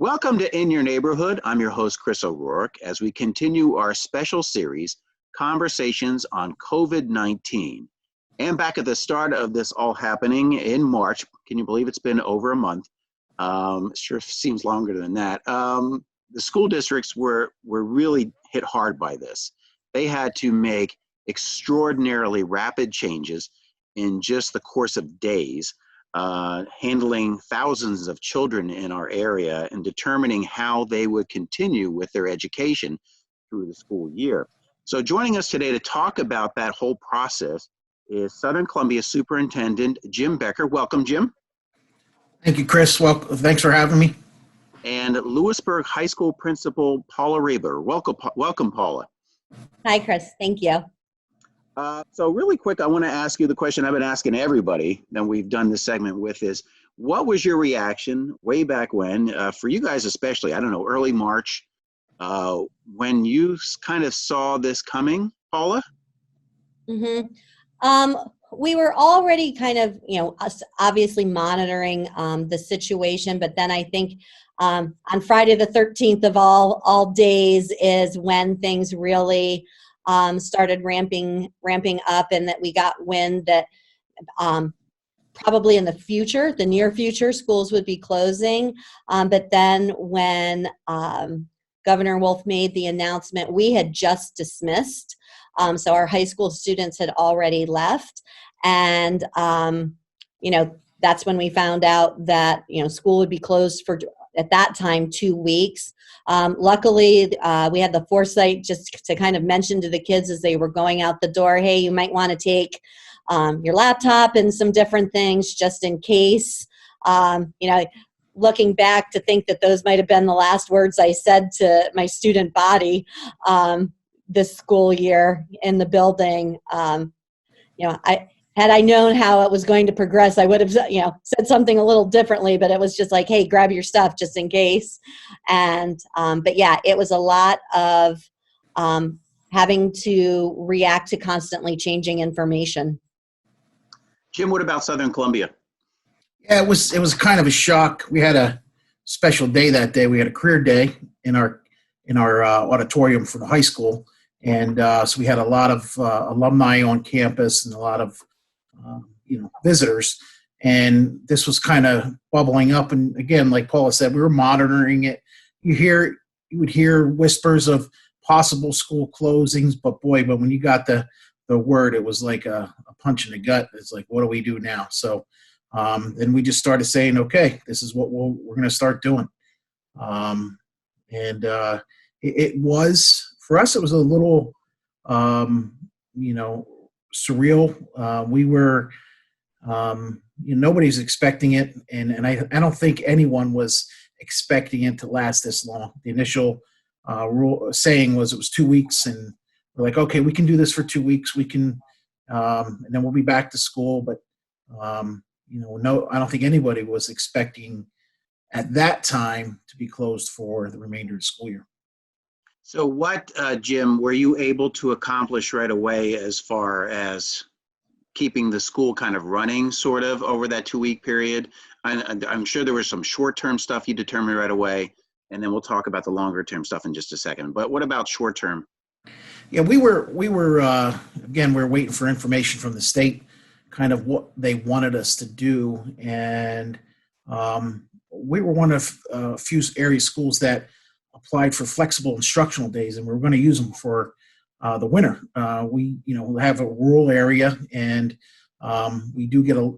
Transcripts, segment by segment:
Welcome to In Your Neighborhood. I'm your host, Chris O'Rourke, as we continue our special series, Conversations on COVID-19. And back at the start of this all happening in March, can you believe it's been over a month? Sure seems longer than that. The school districts were really hit hard by this. They had to make extraordinarily rapid changes in just the course of days, handling thousands of children in our area and determining how they would continue with their education through the school year. So joining us today to talk about that whole process is Southern Columbia Superintendent Jim Becker. Welcome, Jim. Thank you, Chris. Well, thanks for having me. And Lewisburg High School Principal Paula Reber. Welcome, Paula. Hi, Chris. Thank you. So really quick, I want to ask you the question I've been asking everybody that we've done this segment with is, what was your reaction way back when, for you guys especially, I don't know, early March, when you kind of saw this coming, Paula? We were already kind of, obviously monitoring the situation, but then I think on Friday the 13th of all days is when things really started ramping up, and that we got wind that probably in the near future, schools would be closing. But then when Governor Wolf made the announcement, we had just dismissed. So our high school students had already left. And, that's when we found out that, school would be closed for, at that time, 2 weeks. Luckily, we had the foresight just to kind of mention to the kids as they were going out the door, hey, you might want to take your laptop and some different things just in case. Looking back to think that those might have been the last words I said to my student body this school year in the building. Had I known how it was going to progress, I would have, said something a little differently, but it was just like, hey, grab your stuff just in case. And, but yeah, it was a lot of having to react to constantly changing information. Jim, what about Southern Columbia? Yeah, it was kind of a shock. We had a special day that day. We had a career day in our auditorium for the high school. And so we had a lot of alumni on campus and a lot of visitors, and this was kind of bubbling up. And again, like Paula said, we were monitoring it. You would hear whispers of possible school closings, but when you got the word, it was like a punch in the gut. It's like, what do we do now? So then we just started saying, okay, this is what we're going to start doing. It was, for us, it was a little, surreal. We were, nobody's expecting it, and I don't think anyone was expecting it to last this long. The initial saying was it was 2 weeks, and we're like, okay, we can do this for 2 weeks. We can, and then we'll be back to school. But no, I don't think anybody was expecting at that time to be closed for the remainder of the school year. So what, Jim, were you able to accomplish right away as far as keeping the school kind of running sort of over that 2 week period? I'm sure there was some short-term stuff you determined right away, and then we'll talk about the longer term stuff in just a second. But what about short term? Yeah, we were again, we were waiting for information from the state, kind of what they wanted us to do. And we were one of a few area schools that applied for flexible instructional days, and we were going to use them for the winter. We have a rural area, and we do get a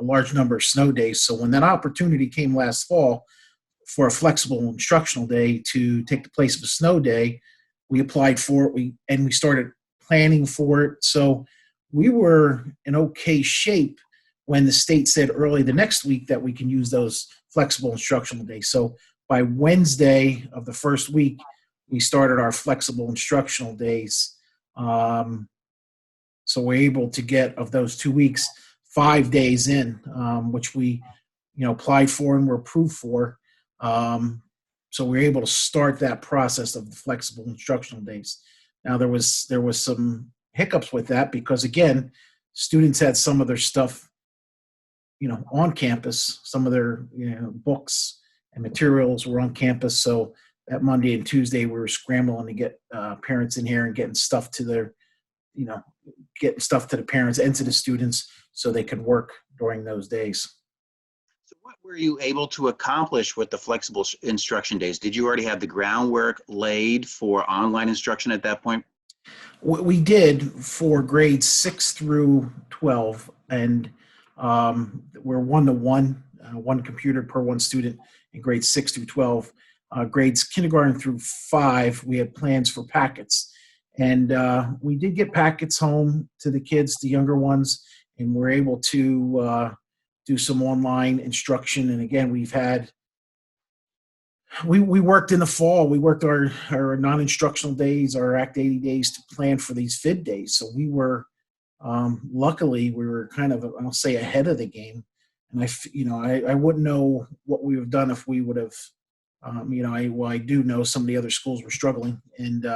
large number of snow days. So when that opportunity came last fall for a flexible instructional day to take the place of a snow day, we applied for it. We started planning for it. So we were in okay shape when the state said early the next week that we can use those flexible instructional days. So by Wednesday of the first week, we started our flexible instructional days. So we're able to get, of those 2 weeks, 5 days in, which we, applied for and were approved for. So we're able to start that process of the flexible instructional days. Now there was some hiccups with that because, again, students had some of their stuff, on campus, some of their, books and materials were on campus. So that Monday and Tuesday, we were scrambling to get parents in here and getting stuff to their, getting stuff to the parents and to the students so they could work during those days. So what were you able to accomplish with the flexible instruction days? Did you already have the groundwork laid for online instruction at that point? We did for grades 6 through 12, and we're 1-to-1, one computer per one student in grades 6 through 12. Grades kindergarten through 5, we had plans for packets. And we did get packets home to the kids, the younger ones, and we're able to do some online instruction. And again, we worked in the fall. We worked our non-instructional days, our Act 80 days to plan for these FID days. So we were, luckily, we were kind of, I'll say, ahead of the game. And I wouldn't know what we would have done if we would have, I do know some of the other schools were struggling, and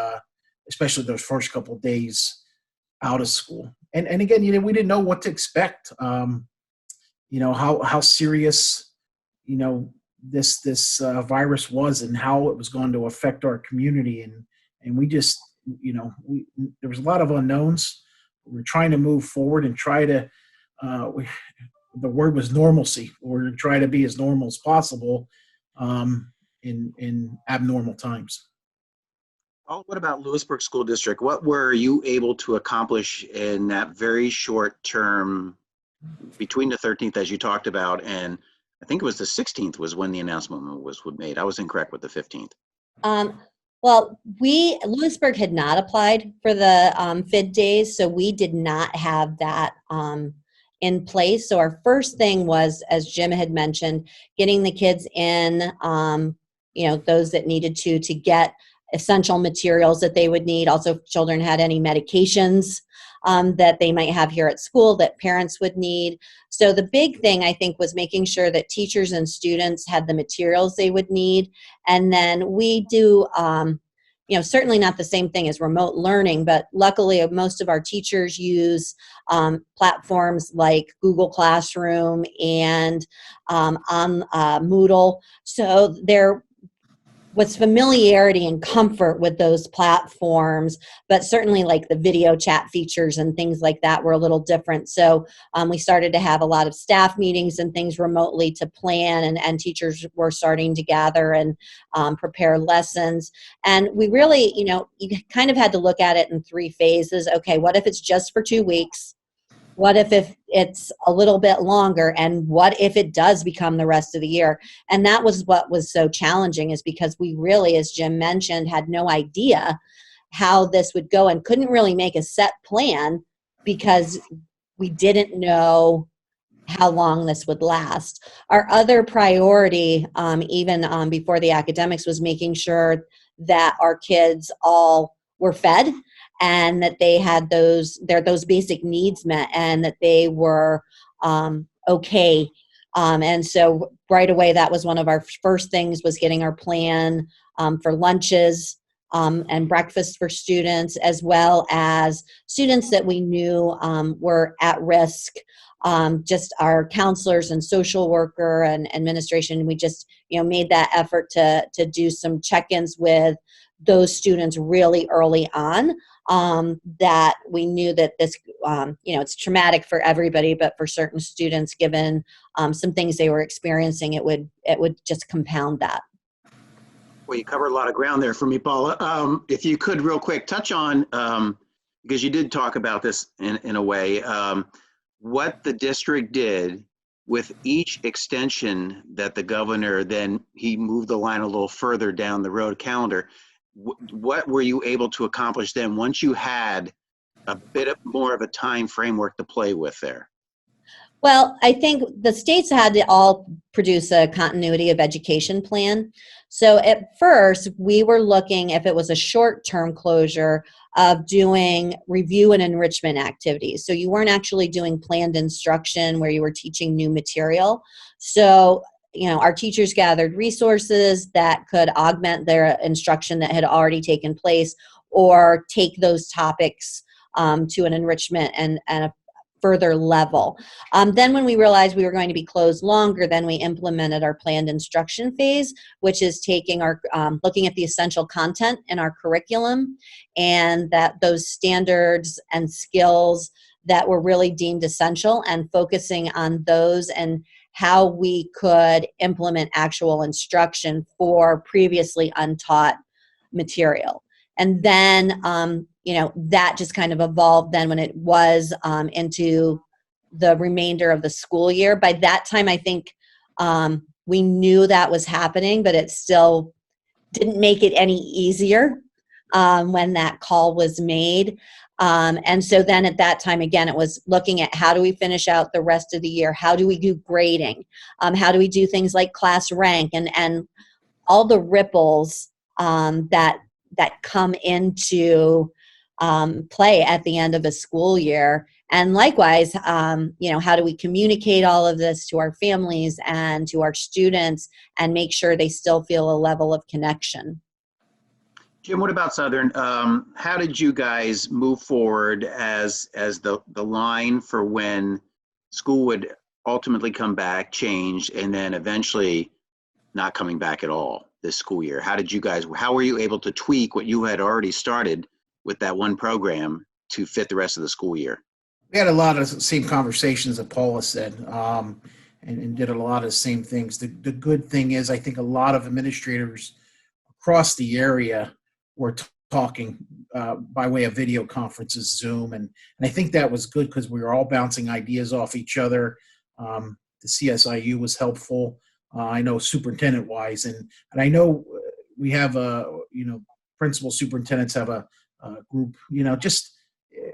especially those first couple of days out of school. And again, we didn't know what to expect. How serious, this virus was and how it was going to affect our community. And we just, there was a lot of unknowns. We're trying to move forward and try to, the word was normalcy. We're trying to be as normal as possible in abnormal times. Oh, what about Lewisburg School District? What were you able to accomplish in that very short term between the 13th, as you talked about, and I think it was the 16th was when the announcement was made. I was incorrect with the 15th. Well, Lewisburg had not applied for the FID days, so we did not have that in place. So our first thing was, as Jim had mentioned, getting the kids in, those that needed to get essential materials that they would need. Also, if children had any medications that they might have here at school that parents would need. So the big thing, I think, was making sure that teachers and students had the materials they would need. And then we do, certainly not the same thing as remote learning, but luckily most of our teachers use platforms like Google Classroom and on Moodle. So there was familiarity and comfort with those platforms, but certainly like the video chat features and things like that were a little different. So we started to have a lot of staff meetings and things remotely to plan, and teachers were starting to gather and prepare lessons. And we really, you kind of had to look at it in 3 phases. Okay, what if it's just for 2 weeks? What if it's a little bit longer? And what if it does become the rest of the year? And that was what was so challenging, is because we really, as Jim mentioned, had no idea how this would go and couldn't really make a set plan because we didn't know how long this would last. Our other priority, even before the academics, was making sure that our kids all were fed and that they had those basic needs met and that they were okay. And so right away, that was one of our first things, was getting our plan for lunches and breakfast for students, as well as students that we knew were at risk. Just our counselors and social worker and administration, we just made that effort to do some check-ins with those students really early on, that we knew that this, it's traumatic for everybody, but for certain students, given some things they were experiencing, it would just compound that. Well, you covered a lot of ground there for me, Paula. If you could real quick touch on, because you did talk about this in a way, what the district did with each extension that the governor, then he moved the line a little further down the road calendar. What were you able to accomplish then once you had a bit more of a time framework to play with there? Well, I think the states had to all produce a continuity of education plan. So at first, we were looking, if it was a short-term closure, of doing review and enrichment activities. So you weren't actually doing planned instruction where you were teaching new material. So our teachers gathered resources that could augment their instruction that had already taken place, or take those topics to an enrichment and a further level. Then when we realized we were going to be closed longer, then we implemented our planned instruction phase, which is taking our, looking at the essential content in our curriculum, and that those standards and skills that were really deemed essential, and focusing on those and how we could implement actual instruction for previously untaught material. And then, that just kind of evolved then when it was into the remainder of the school year. By that time, I think we knew that was happening, but it still didn't make it any easier when that call was made. And so then at that time, again, it was looking at how do we finish out the rest of the year? How do we do grading? How do we do things like class rank and all the ripples that come into play at the end of a school year? And likewise, how do we communicate all of this to our families and to our students and make sure they still feel a level of connection? Jim, what about Southern? How did you guys move forward as the line for when school would ultimately come back, change, and then eventually not coming back at all this school year? How were you able to tweak what you had already started with that one program to fit the rest of the school year? We had a lot of the same conversations that Paula said, and did a lot of the same things. The good thing is, I think a lot of administrators across the area were talking by way of video conferences, Zoom, and I think that was good because we were all bouncing ideas off each other. The CSIU was helpful. I know superintendent-wise, and I know we have principal superintendents have a group.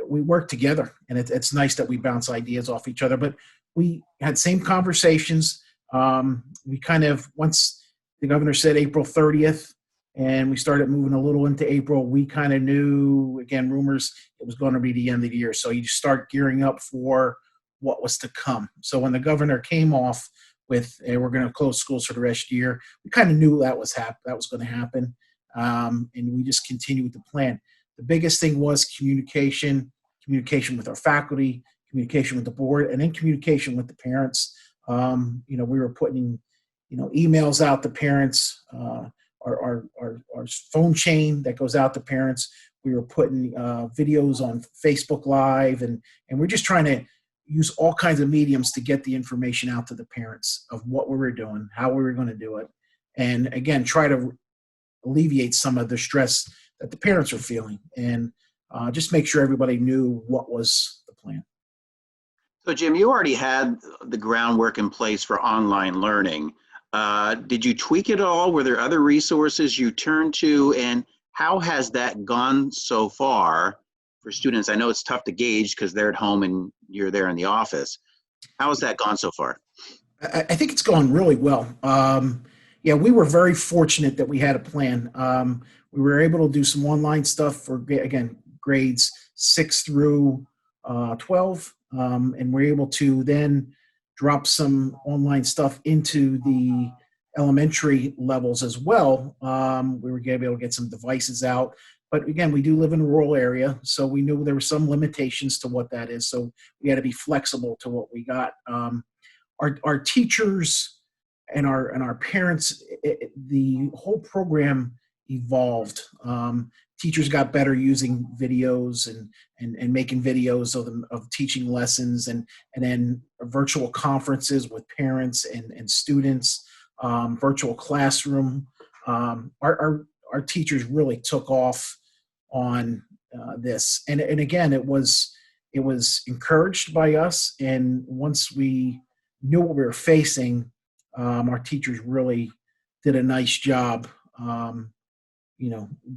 We work together, and it's nice that we bounce ideas off each other. But we had same conversations. We kind of, once the governor said April 30th, and we started moving a little into April, we kind of knew, again, rumors, it was going to be the end of the year. So you start gearing up for what was to come. So when the governor came off with, hey, we're going to close schools for the rest of the year, we kind of knew that was going to happen. And we just continued the plan. The biggest thing was communication with our faculty, communication with the board, and then communication with the parents. We were putting, emails out to parents, our phone chain that goes out to parents. We were putting videos on Facebook Live, and we're just trying to use all kinds of mediums to get the information out to the parents of what we were doing, how we were going to do it, and again, try to alleviate some of the stress that the parents are feeling, and just make sure everybody knew what was the plan. So Jim, you already had the groundwork in place for online learning. Did you tweak it all? Were there other resources you turned to? And how has that gone so far for students? I know it's tough to gauge because they're at home and you're there in the office. How has that gone so far? I think it's gone really well. We were very fortunate that we had a plan. We were able to do some online stuff for, again, grades 6 through 12, and we're able to then drop some online stuff into the elementary levels as well. We were able to get some devices out. But again, we do live in a rural area, so we knew there were some limitations to what that is. So we had to be flexible to what we got. Our teachers and our parents, the whole program evolved. Teachers got better using videos and making videos of teaching lessons, and then virtual conferences with parents and students, virtual classroom. Our teachers really took off on this, and again, it was encouraged by us. And once we knew what we were facing, our teachers really did a nice job,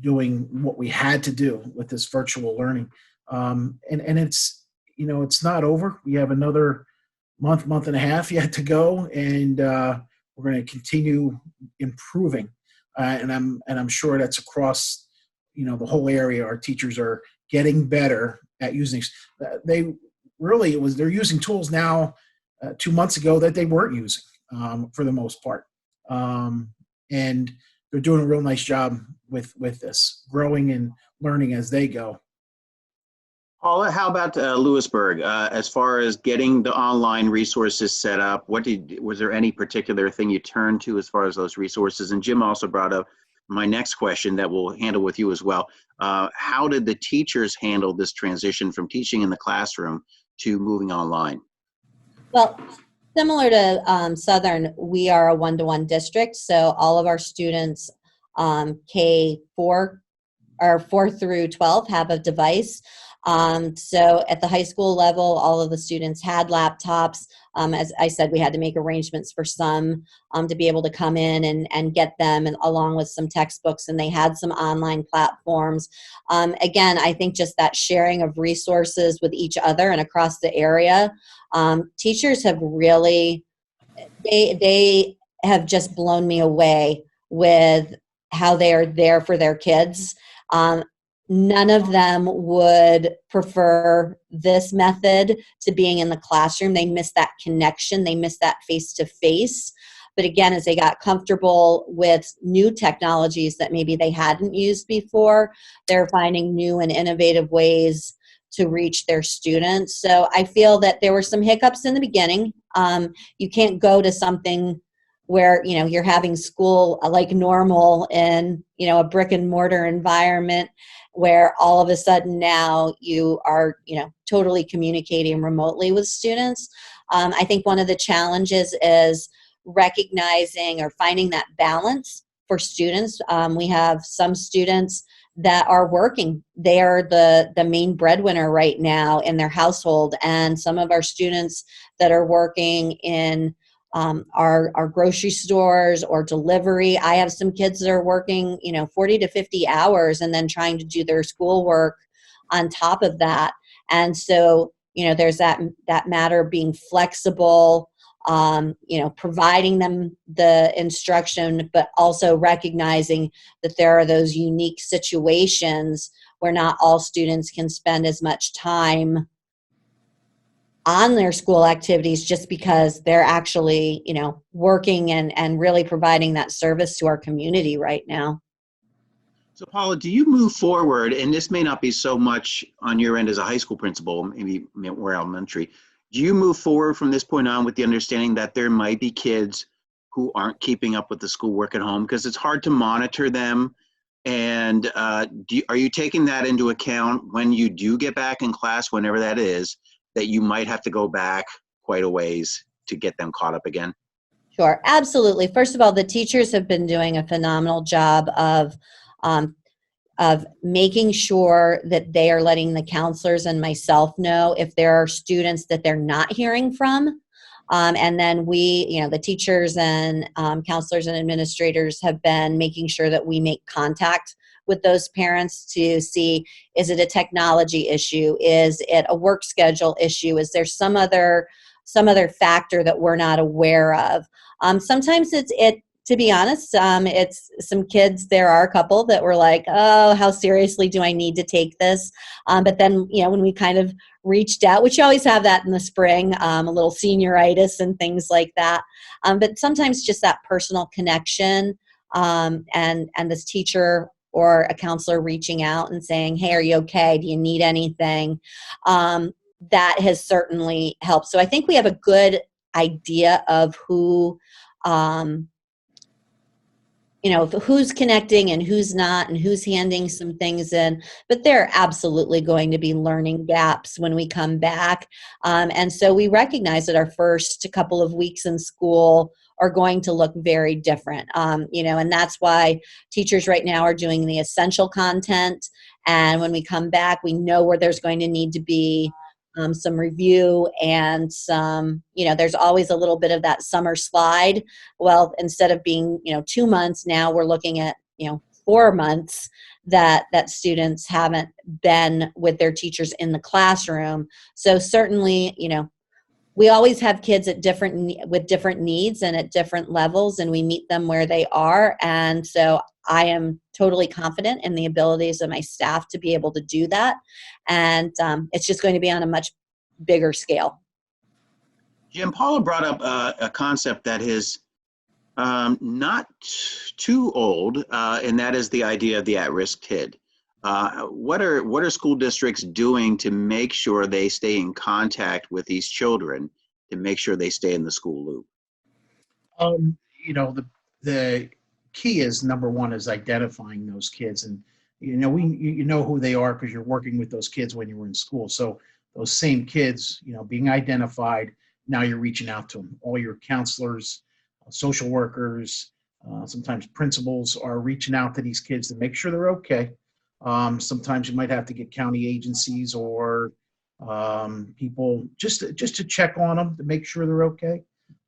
doing what we had to do with this virtual learning. And it's, it's not over. We have another month and a half yet to go, and we're going to continue improving. And I'm sure that's across, the whole area. Our teachers are getting better at using. They're using tools now 2 months ago that they weren't using for the most part, and they're doing a real nice job with this, growing and learning as they go. Paula, how about Lewisburg? As far as getting the online resources set up, was there any particular thing you turned to as far as those resources? And Jim also brought up my next question that we'll handle with you as well. How did the teachers handle this transition from teaching in the classroom to moving online? Well, similar to Southern, we are a one-to-one district, so all of our students K-4 or 4 through 12 have a device. So at the high school level, all of the students had laptops. As I said, we had to make arrangements for some to be able to come in and get them, and along with some textbooks, and they had some online platforms. Again, I think just that sharing of resources with each other and across the area, teachers have really, they have just blown me away with how they are there for their kids. None of them would prefer this method to being in the classroom. They miss that connection. They miss that face-to-face. But again, as they got comfortable with new technologies that maybe they hadn't used before, they're finding new and innovative ways to reach their students. So I feel that there were some hiccups in the beginning. You can't go to something where, you know, you're having school like normal in, you know, a brick and mortar environment where all of a sudden now you are, you know, totally communicating remotely with students. I think one of the challenges is recognizing or finding that balance for students. We have some students that are working. They're the main breadwinner right now in their household. And some of our students that are working in our grocery stores or delivery. I have some kids that are working, you know, 40 to 50 hours and then trying to do their schoolwork on top of that. And so, you know, there's that matter of being flexible, you know, providing them the instruction, but also recognizing that there are those unique situations where not all students can spend as much time on their school activities just because they're actually, you know, working and really providing that service to our community right now. So Paula, do you move forward, and this may not be so much on your end as a high school principal, maybe more elementary, do you move forward from this point on with the understanding that there might be kids who aren't keeping up with the schoolwork at home because it's hard to monitor them? And are you taking that into account when you do get back in class, whenever that is, that you might have to go back quite a ways to get them caught up again? Sure, absolutely. First of all, the teachers have been doing a phenomenal job um, of making sure that they are letting the counselors and myself know if there are students that they're not hearing from. And then we, you know, the teachers and counselors and administrators have been making sure that we make contact with those parents to see, is it a technology issue? Is it a work schedule issue? Is there some other factor that we're not aware of? Sometimes to be honest, it's some kids, there are a couple that were like, oh, how seriously do I need to take this? But then, you know, when we kind of reached out, which you always have that in the spring, a little senioritis and things like that. But sometimes just that personal connection and this teacher or a counselor reaching out and saying, hey, are you okay? Do you need anything? That has certainly helped. So I think we have a good idea of who, you know, who's connecting and who's not and who's handing some things in, but there are absolutely going to be learning gaps when we come back. And so we recognize that our first couple of weeks in school are going to look very different. You know, and that's why teachers right now are doing the essential content. And when we come back, we know where there's going to need to be some review and some, you know, there's always a little bit of that summer slide. Well, instead of being, you know, 2 months, now we're looking at, you know, 4 months that students haven't been with their teachers in the classroom. So certainly, you know, we always have kids at with different needs and at different levels, and we meet them where they are. And so I am totally confident in the abilities of my staff to be able to do that. And it's just going to be on a much bigger scale. Jim, Paula brought up a concept that is not too old, and that is the idea of the at-risk kid. What are school districts doing to make sure they stay in contact with these children to make sure they stay in the school loop? Um, the key is number one is identifying those kids, and you know who they are because you're working with those kids when you were in school. So those same kids, being identified, now you're reaching out to them. All your counselors, social workers, sometimes principals are reaching out to these kids to make sure they're okay. Sometimes you might have to get county agencies or people just to check on them to make sure they're okay.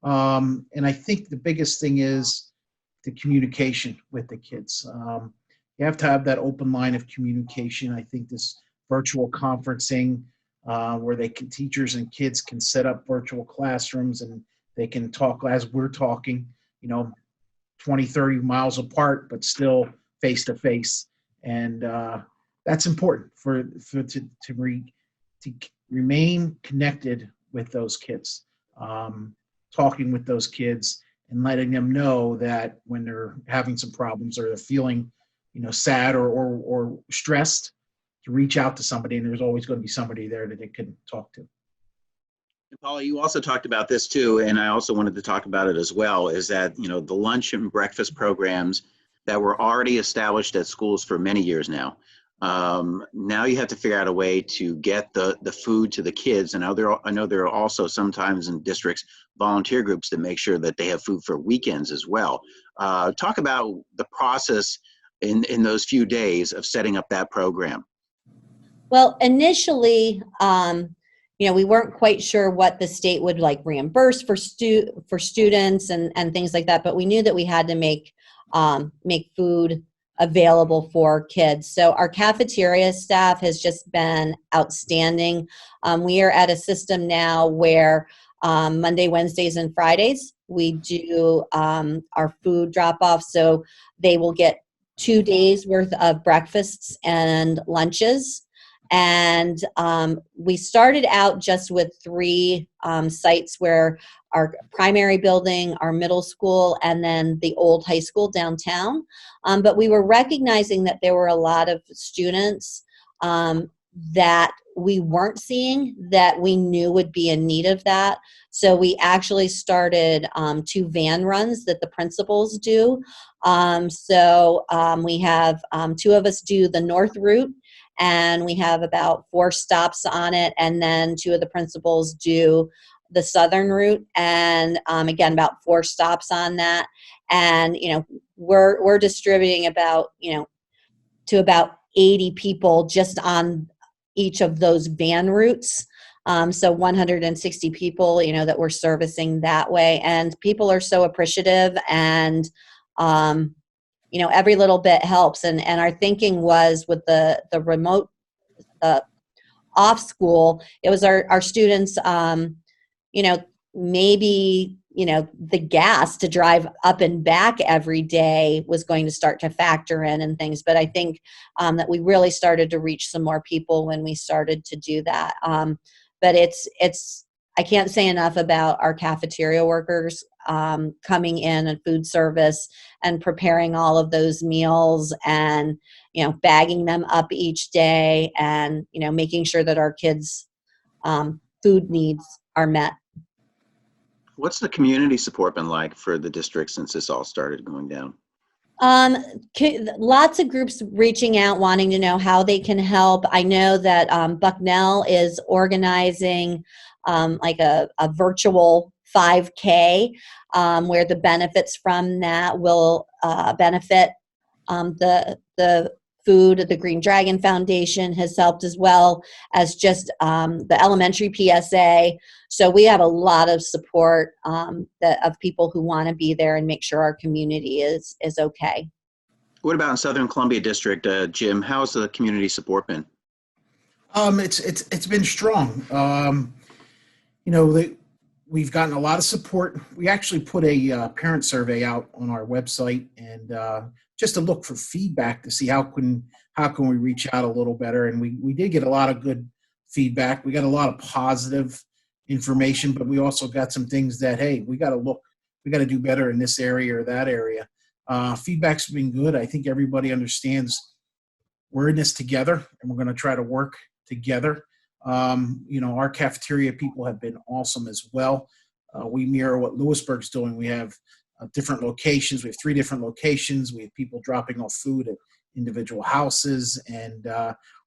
And I think the biggest thing is the communication with the kids. You have to have that open line of communication. I think this virtual conferencing, where teachers and kids can set up virtual classrooms and they can talk as we're talking, 20, 30 miles apart, but still face to face. And that's important to remain connected with those kids. Talking with those kids and letting them know that when they're having some problems or they're feeling, sad or stressed, to reach out to somebody, and there's always going to be somebody there that they can talk to. And Paula, you also talked about this too, and I also wanted to talk about it as well, is that, the lunch and breakfast programs that were already established at schools for many years now. Now you have to figure out a way to get the food to the kids. And I know there are also sometimes in districts volunteer groups that make sure that they have food for weekends as well. Talk about the process in those few days of setting up that program. Well, initially, we weren't quite sure what the state would reimburse for students and things like that, but we knew that we had to make food available for kids. So our cafeteria staff has just been outstanding. We are at a system now where Monday, Wednesdays, and Fridays, we do our food drop-off. So they will get 2 days worth of breakfasts and lunches. And we started out just with 3 sites, where our primary building, our middle school, and then the old high school downtown. But we were recognizing that there were a lot of students that we weren't seeing that we knew would be in need of that. So we actually started 2 van runs that the principals do. We have 2 of us do the north route, and we have about 4 stops on it, and then 2 of the principals do the southern route, and again about 4 stops on that. And we're distributing about to about 80 people just on each of those van routes. So 160 people that we're servicing that way, and people are so appreciative, and every little bit helps. And our thinking was with the remote off school, it was our students, maybe, the gas to drive up and back every day was going to start to factor in and things. But I think that we really started to reach some more people when we started to do that. But I can't say enough about our cafeteria workers coming in and food service and preparing all of those meals and, bagging them up each day and, making sure that our kids' food needs are met. What's the community support been like for the district since this all started going down? Lots of groups reaching out, wanting to know how they can help. I know that Bucknell is organizing a virtual 5K where the benefits from that will benefit the food. The Green Dragon Foundation has helped, as well as just the elementary PSA. So we have a lot of support of people who want to be there and make sure our community is okay. What about in Southern Columbia District, Jim? How's the community support been? It's been strong. We've gotten a lot of support. We actually put a parent survey out on our website, and just to look for feedback to see how can we reach out a little better. And we did get a lot of good feedback. We got a lot of positive information, but we also got some things that, hey, we got to do better in this area or that area. Feedback's been good. I think everybody understands we're in this together, and we're going to try to work together. Our cafeteria people have been awesome as well. We mirror what Lewisburg's doing. We have different locations. We have 3 different locations. We have people dropping off food at individual houses, and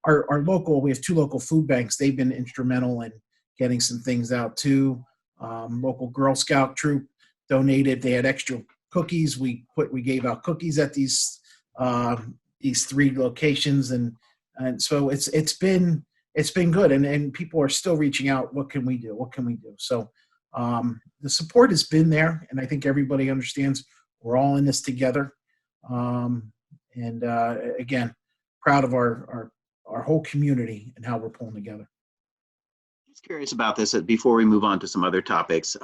our local, we have 2 local food banks. They've been instrumental in getting some things out too. Local Girl Scout troop donated. They had extra cookies. We gave out cookies at these 3 locations, and so it's been good, and people are still reaching out. What can we do? What can we do? So the support has been there, and I think everybody understands we're all in this together. Again, proud of our whole community and how we're pulling together. Just curious about this before we move on to some other topics,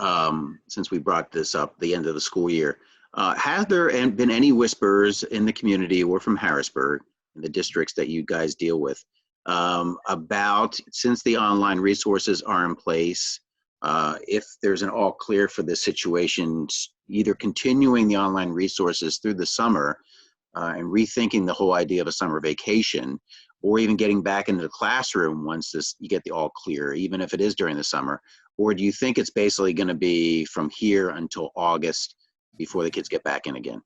since we brought this up the end of the school year. Has there been any whispers in the community or from Harrisburg, in the districts that you guys deal with, about, since the online resources are in place, if there's an all clear for this situation, either continuing the online resources through the summer and rethinking the whole idea of a summer vacation, or even getting back into the classroom once you get the all clear, even if it is during the summer? Or do you think it's basically going to be from here until August before the kids get back in again?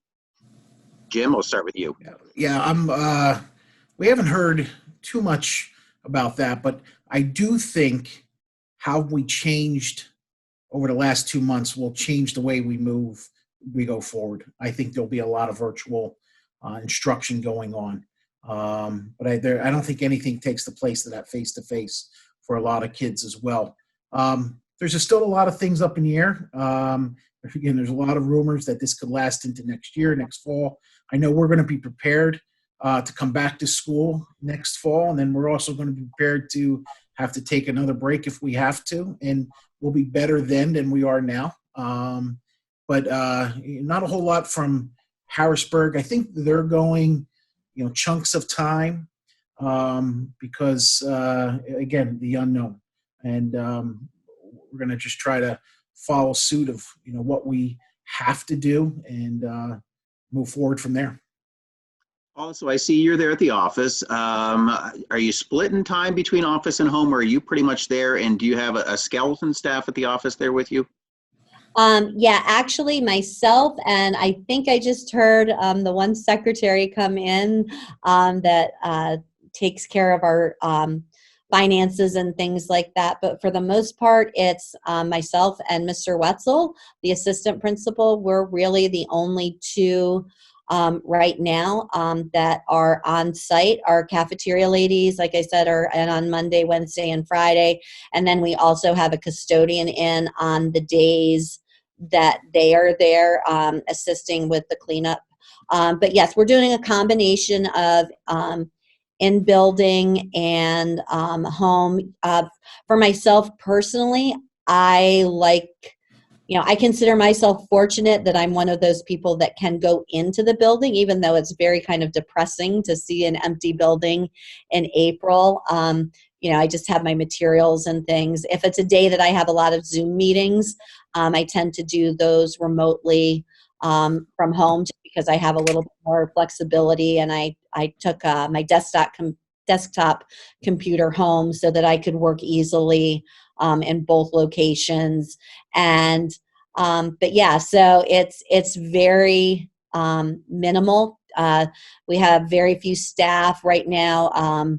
Jim, I'll start with you. Yeah, we haven't heard too much about that, but I do think how we changed over the last 2 months will change the way we go forward. I think there'll be a lot of virtual instruction going on. But I don't think anything takes the place of that face-to-face for a lot of kids as well. There's still a lot of things up in the air. Again, there's a lot of rumors that this could last into next year, next fall. I know we're going to be prepared to come back to school next fall, and then we're also going to be prepared to have to take another break if we have to, and we'll be better then than we are now. But not a whole lot from Harrisburg. I think they're going chunks of time because, again, the unknown. And we're going to just try to follow suit of, what we have to do and move forward from there. Also, I see you're there at the office. Are you split in time between office and home, or are you pretty much there? And do you have a skeleton staff at the office there with you? Yeah, actually myself, and I think I just heard the one secretary come in that takes care of our finances and things like that. But for the most part, it's myself and Mr. Wetzel, the assistant principal. We're really the only 2 right now that are on site. Our cafeteria ladies, like I said, are on Monday, Wednesday, and Friday. And then we also have a custodian in on the days that they are there assisting with the cleanup. But yes, we're doing a combination of in building and home. For myself personally, I consider myself fortunate that I'm one of those people that can go into the building, even though it's very kind of depressing to see an empty building in April. I just have my materials and things. If it's a day that I have a lot of Zoom meetings, I tend to do those remotely from home just because I have a little bit more flexibility. And I took my desktop computer home so that I could work easily in both locations. And but yeah, so it's very minimal. We have very few staff right now.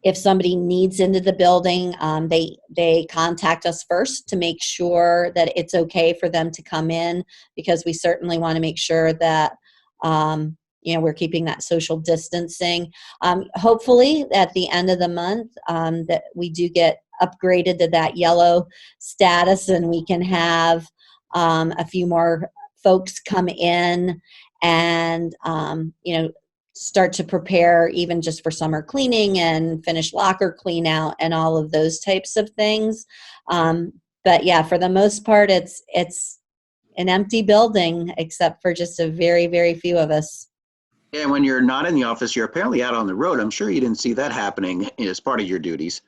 If somebody needs into the building, they contact us first to make sure that it's okay for them to come in, because we certainly want to make sure that we're keeping that social distancing. Hopefully at the end of the month that we do get upgraded to that yellow status and we can have a few more folks come in and start to prepare even just for summer cleaning and finish locker clean out and all of those types of things. But yeah, for the most part, it's an empty building except for just a very, very few of us. Yeah, when you're not in the office, you're apparently out on the road. I'm sure you didn't see that happening as part of your duties.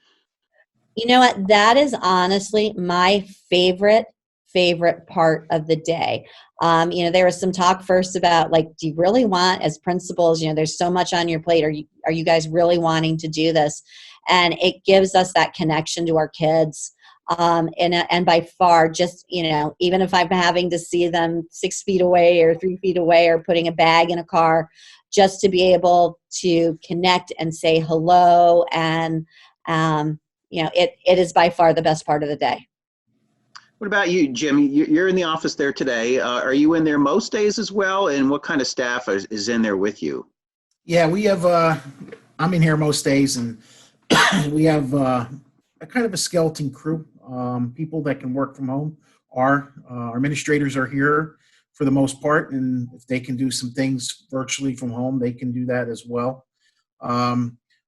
You know what? That is honestly my favorite favorite part of the day. There was some talk first about, like, do you really want, as principals, there's so much on your plate. Are you guys really wanting to do this? And it gives us that connection to our kids. And by far, just, even if I'm having to see them 6 feet away or 3 feet away or putting a bag in a car, just to be able to connect and say hello. And, it is by far the best part of the day. What about you, Jim? You're in the office there today. Are you in there most days as well? And what kind of staff is in there with you? Yeah, we have, I'm in here most days, and we have a kind of a skeleton crew, people that can work from home. Our administrators are here for the most part, and if they can do some things virtually from home, they can do that as well.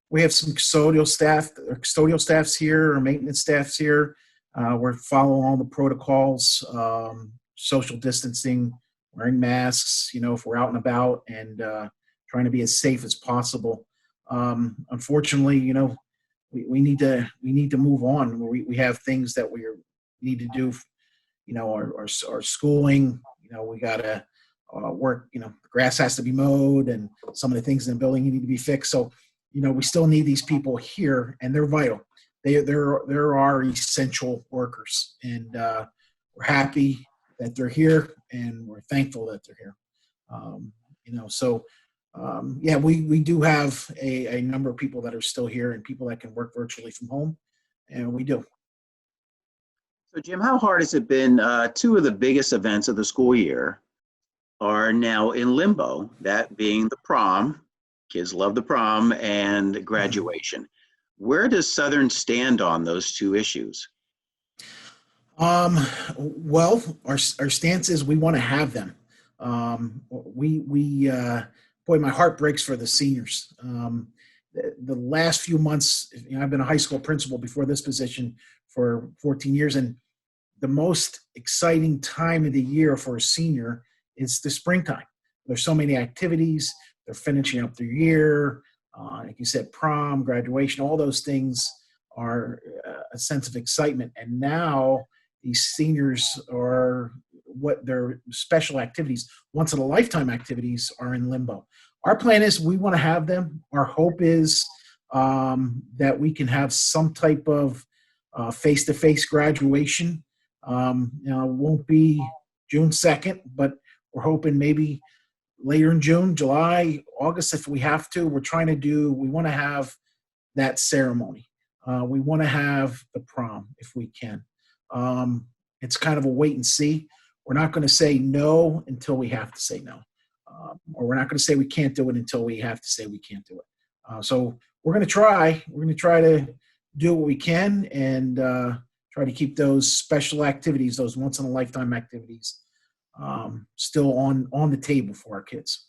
We have some custodial staffs here, or maintenance staffs here. We're following all the protocols, social distancing, wearing masks, if we're out and about, and trying to be as safe as possible. Unfortunately, we need to move on. We have things that we need to do. Our schooling. We gotta work. The grass has to be mowed, and some of the things in the building need to be fixed. So, we still need these people here, and they're vital. They're our essential workers, and we're happy that they're here, and we're thankful that they're here. We do have a number of people that are still here, and people that can work virtually from home, and we do. So, Jim, how hard has it been? Two of the biggest events of the school year are now in limbo, that being the prom. Kids love the prom, and graduation. Where does Southern stand on those two issues? Well, our stance is we want to have them. Boy, my heart breaks for the seniors. The last few months, I've been a high school principal before this position for 14 years, and the most exciting time of the year for a senior is the springtime. There's so many activities. They're finishing up their year. Like you said, prom, graduation, all those things are a sense of excitement. And now these seniors their special activities, once in a lifetime activities, are in limbo. Our plan is we want to have them. Our hope is that we can have some type of face-to-face graduation. It won't be June 2nd, but we're hoping maybe later in June, July, August, if we have to. We want to have that ceremony. We want to have the prom if we can. It's kind of a wait and see. We're not going to say no until we have to say no. Or we're not going to say we can't do it until we have to say we can't do it. So we're going to try. We're going to try to do what we can, and try to keep those special activities, those once-in-a-lifetime activities, still on the table for our kids.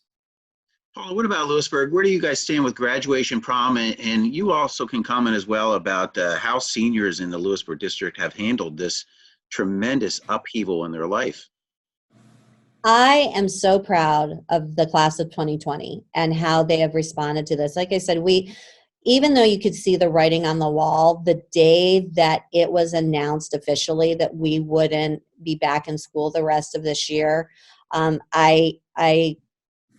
Paula, what about Lewisburg? Where do you guys stand with graduation, prom? And you also can comment as well about how seniors in the Lewisburg district have handled this tremendous upheaval in their life. I am so proud of the class of 2020 and how they have responded to this. Like I said, even though you could see the writing on the wall, the day that it was announced officially that we wouldn't be back in school the rest of this year, I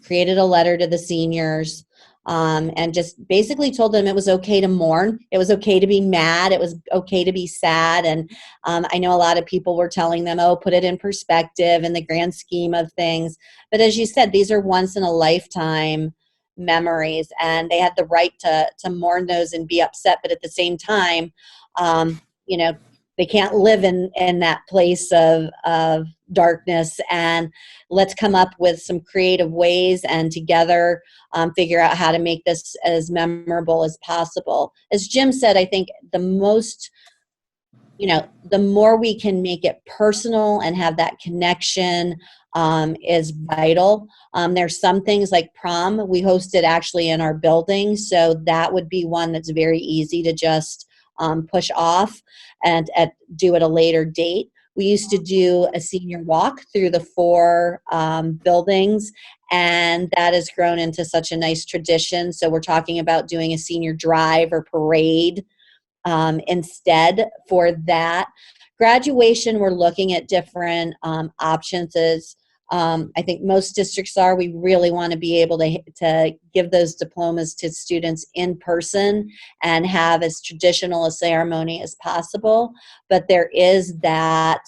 created a letter to the seniors, and just basically told them it was okay to mourn. It was okay to be mad. It was okay to be sad. And I know a lot of people were telling them, put it in perspective in the grand scheme of things. But as you said, these are once in a lifetime memories, and they had the right to mourn those and be upset. But at the same time, they can't live in that place of darkness, and let's come up with some creative ways and together figure out how to make this as memorable as possible. As Jim said, I think the more we can make it personal and have that connection is vital. There's some things like prom we hosted actually in our building, so that would be one that's very easy to just push off and do at a later date. We used to do a senior walk through the 4 buildings, and that has grown into such a nice tradition. So we're talking about doing a senior drive or parade instead for that. graduation, we're looking at different options. I think most districts are. We really want to be able to give those diplomas to students in person and have as traditional a ceremony as possible. But there is that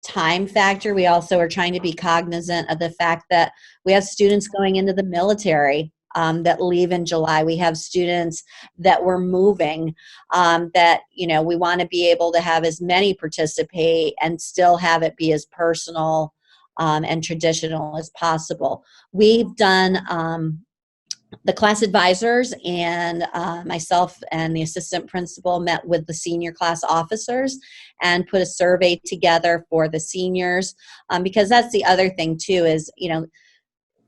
time factor. We also are trying to be cognizant of the fact that we have students going into the military that leave in July. We have students that we're moving that, we want to be able to have as many participate and still have it be as personal and traditional as possible. We've done the class advisors and myself and the assistant principal met with the senior class officers and put a survey together for the seniors because that's the other thing too is,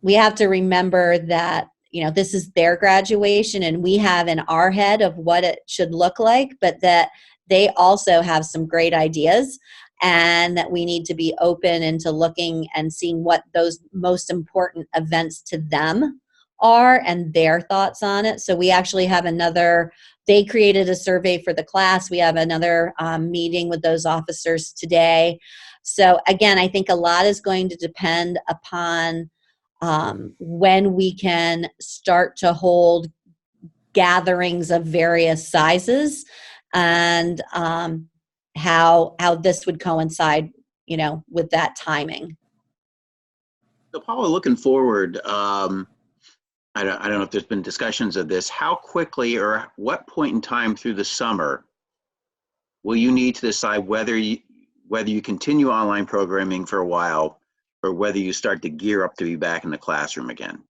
we have to remember that this is their graduation and we have in our head of what it should look like, but that they also have some great ideas and that we need to be open into looking and seeing what those most important events to them are and their thoughts on it. So we actually have they created a survey for the class. We have another meeting with those officers today. So again, I think a lot is going to depend upon when we can start to hold gatherings of various sizes and how this would coincide, with that timing. So Paula, looking forward, I don't know if there's been discussions of this. How quickly or what point in time through the summer will you need to decide whether you continue online programming for a while or whether you start to gear up to be back in the classroom again?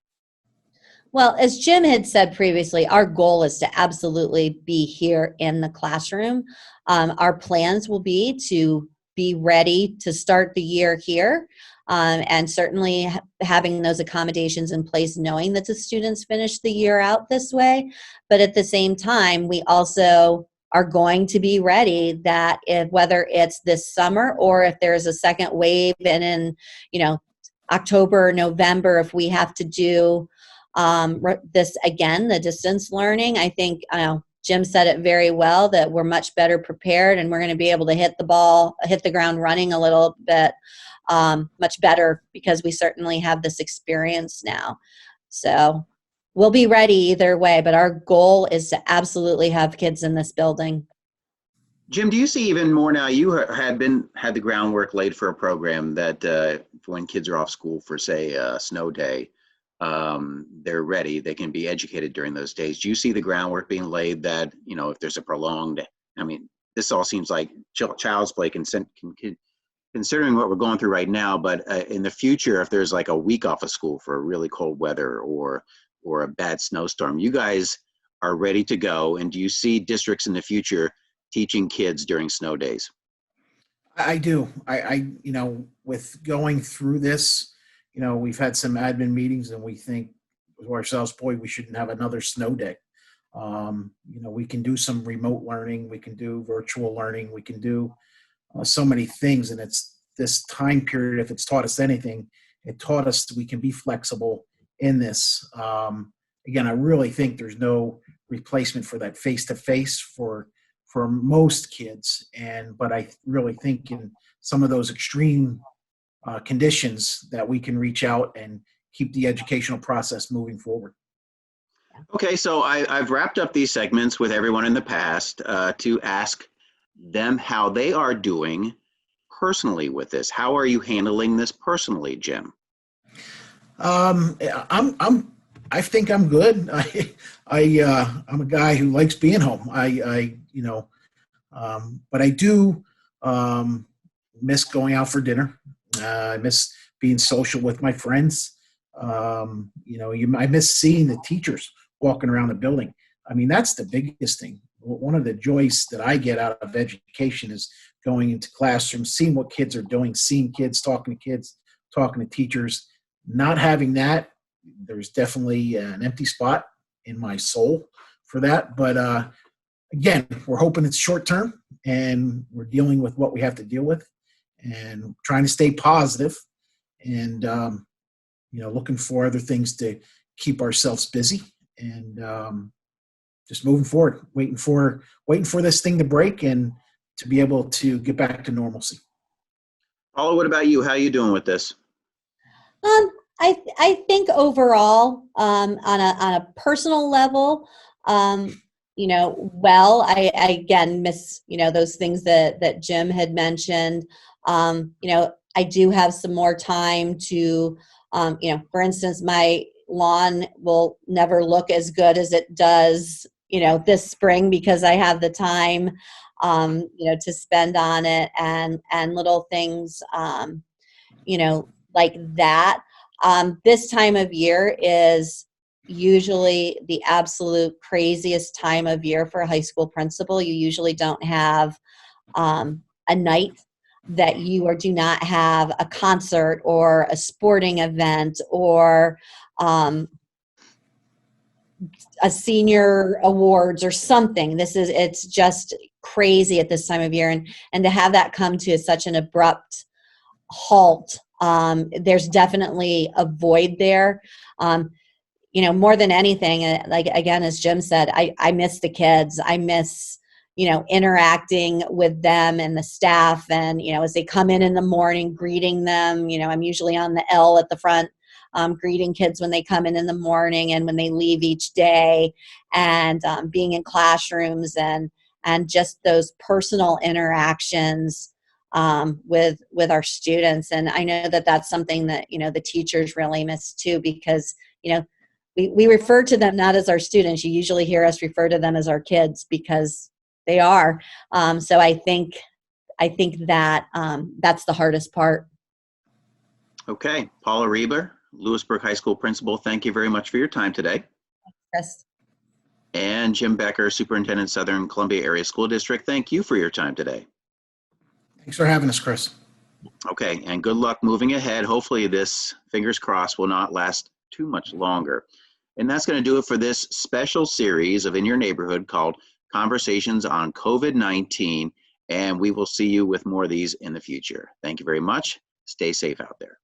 Well, as Jim had said previously, our goal is to absolutely be here in the classroom. Our plans will be to be ready to start the year here, and certainly having those accommodations in place, knowing that the students finish the year out this way. But at the same time, we also are going to be ready that whether it's this summer or if there's a second wave and in, October or November, if we have to do this again, the distance learning, I think Jim said it very well that we're much better prepared and we're going to be able to hit the ground running a little bit much better because we certainly have this experience now. So we'll be ready either way, but our goal is to absolutely have kids in this building. Jim, do you see even more now? You had the groundwork laid for a program that when kids are off school for, say, a snow day, they're ready. They can be educated during those days. Do you see the groundwork being laid that, if there's a prolonged, this all seems like child's play considering what we're going through right now, but in the future, if there's like a week off of school for really cold weather or a bad snowstorm, you guys are ready to go. And do you see districts in the future teaching kids during snow days? I do. With going through this, we've had some admin meetings and we think to ourselves, boy, we shouldn't have another snow day. We can do some remote learning. We can do virtual learning. We can do so many things. And it's this time period, if it's taught us anything, it taught us that we can be flexible in this. Again, I really think there's no replacement for that face-to-face for most kids. But I really think in some of those extreme conditions that we can reach out and keep the educational process moving forward. Okay, so I've wrapped up these segments with everyone in the past to ask them how they are doing personally with this. How are you handling this personally, Jim? I think I'm good. I'm a guy who likes being home. But I do miss going out for dinner. I miss being social with my friends. I miss seeing the teachers walking around the building. That's the biggest thing. One of the joys that I get out of education is going into classrooms, seeing what kids are doing, seeing kids, talking to teachers. Not having that, there's definitely an empty spot in my soul for that. But again, we're hoping it's short term and we're dealing with what we have to deal with and trying to stay positive and, looking for other things to keep ourselves busy and just moving forward, waiting for this thing to break and to be able to get back to normalcy. Paula, what about you? How are you doing with this? I think overall, on a personal level, I again miss, those things that Jim had mentioned. I do have some more time to, for instance, my lawn will never look as good as it does, this spring because I have the time, to spend on it and little things, like that. This time of year is usually the absolute craziest time of year for a high school principal. You usually don't have a night that you or do not have a concert or a sporting event or a senior awards or something. It's just crazy at this time of year, and to have that come to such an abrupt halt, there's definitely a void there. More than anything, like again, as Jim said, I miss the kids. I miss, interacting with them and the staff, and as they come in the morning, greeting them. I'm usually on the L at the front, greeting kids when they come in the morning and when they leave each day, and being in classrooms and just those personal interactions with our students. And I know that that's something that the teachers really miss too, because we refer to them not as our students. You usually hear us refer to them as our kids because they are. So I think that that's the hardest part. Okay, Paula Reber, Lewisburg High School principal, thank you very much for your time today. Yes. And Jim Becker, Superintendent, Southern Columbia Area School District, thank you for your time today. Thanks for having us, Chris. Okay, and good luck moving ahead. Hopefully this, fingers crossed, will not last too much longer. And that's going to do it for this special series of In Your Neighborhood called Conversations on COVID-19. And we will see you with more of these in the future. Thank you very much. Stay safe out there.